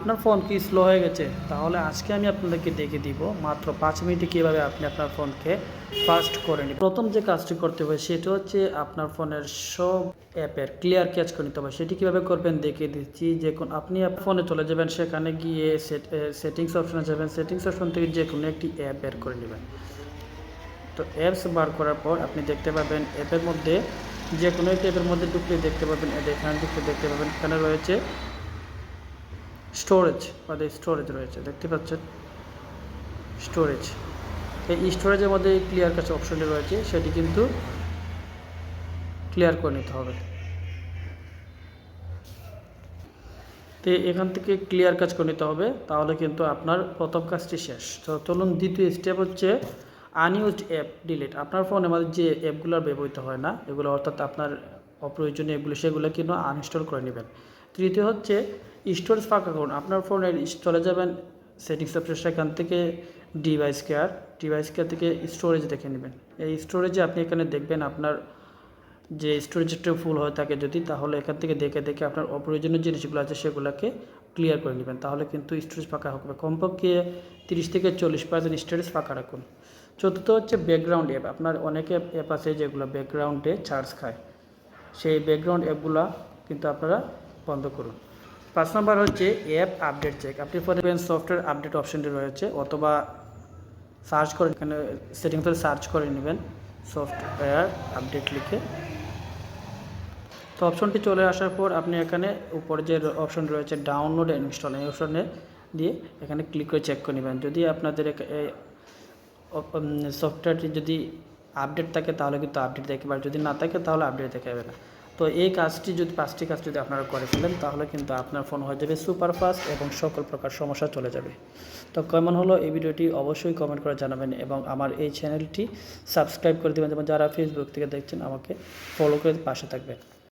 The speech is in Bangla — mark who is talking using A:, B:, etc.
A: আপনার ফোন কি স্লো হয়ে গেছে? তাহলে আজকে আমি আপনাদেরকে দেখিয়ে দিব মাত্র 5 মিনিটে কীভাবে আপনি আপনার ফোনকে ফাস্ট করে নেবেন। প্রথম যে কাজটি করতে হবে সেটা হচ্ছে আপনার ফোনের সব অ্যাপের ক্লিয়ার ক্যাচ করে নিতে হবে। সেটি কীভাবে করবেন দেখিয়ে দিচ্ছি। আপনি ফোনে চলে যাবেন, সেখানে গিয়ে সেটিংস অপশনে যাবেন। সেটিংস অপশন থেকে যে কোনো একটি অ্যাপ বের করে নেবেন। তো অ্যাপস বার করার পর আপনি দেখতে পাবেন অ্যাপের মধ্যে যে কোনো একটি অ্যাপের মধ্যে ঢুকলে দেখতে পাবেন, এখানে ঢুকলে দেখতে পাবেন এখানে রয়েছে স্টোরেজ রয়েছে, দেখতে পাচ্ছেন স্টোরেজ। এই স্টোরেজের মধ্যে ক্লিয়ার কাছে অপশনটি রয়েছে, সেটি কিন্তু ক্লিয়ার করে নিতে হবে। তো এখান থেকে ক্লিয়ার কাজ করে নিতে হবে, তাহলে কিন্তু আপনার প্রথম কাজটি শেষ। তো চলুন দ্বিতীয় স্টেপ হচ্ছে আনইউজড অ্যাপ ডিলিট। আপনার ফোনের মধ্যে যে অ্যাপগুলো ব্যবহৃত হয় না, এগুলো অর্থাৎ আপনার অপ্রয়োজনীয় অ্যাপগুলো, সেগুলো কিন্তু আনইনস্টল করে নেবেন। তৃতীয় হচ্ছে স্টোরেজ ফাঁকা করুন। আপনার ফোনের চলে যাবেন সেটিংস অপশন, সেখান থেকে ডিভাইস কেয়ার থেকে স্টোরেজ দেখে নেবেন। এই স্টোরেজে আপনি এখানে দেখবেন আপনার যে স্টোরেজটা ফুল হয়ে থাকে যদি, তাহলে এখান থেকে দেখে আপনার অপ্রয়োজনীয় জিনিসগুলো আছে সেগুলোকে ক্লিয়ার করে নেবেন, তাহলে কিন্তু স্টোরেজ ফাঁকা হবে। কমপক্ষে 30 থেকে 40% স্টোরেজ ফাঁকা রাখুন। চতুর্থ হচ্ছে ব্যাকগ্রাউন্ড অ্যাপ। আপনার অনেক অ্যাপ আছে যেগুলো ব্যাকগ্রাউন্ডে চার্জ খায়, সেই ব্যাকগ্রাউন্ড অ্যাপগুলো কিন্তু আপনারা বন্ধ করুন। 5 নম্বর হচ্ছে অ্যাপ আপডেট চেক। আপনি ফোনে সফটওয়্যার আপডেট অপশনটি রয়েছে, অথবা সার্চ করে এখানে সেটিংসে সার্চ করে নেবেন সফটওয়্যার আপডেট লিখে। তো অপশনটি চলে আসার পর আপনি এখানে উপরে যে অপশন রয়েছে ডাউনলোড অ্যান্ড ইনস্টল, এই অপশনে দিয়ে এখানে ক্লিক করে চেক করে নেবেন। যদি আপনাদের সফটওয়্যারটি যদি আপডেট থাকে তাহলে কিন্তু আপডেট দেখাবে, আর যদি না থাকে তাহলে আপডেট দেখাবে না। তো এই কাজটি যদি 5টি কাজ যদি আপনারা করে ফেলেন, তাহলে কিন্তু আপনার ফোন হয়ে যাবে সুপার ফাস্ট এবং সকল প্রকার সমস্যা চলে যাবে। তো কেমন হলো এই ভিডিওটি অবশ্যই কমেন্ট করে জানাবেন, এবং আমার এই চ্যানেলটি সাবস্ক্রাইব করে দেবেন, এবং যারা ফেসবুক থেকে দেখছেন আমাকে ফলো করে পাশে থাকবেন।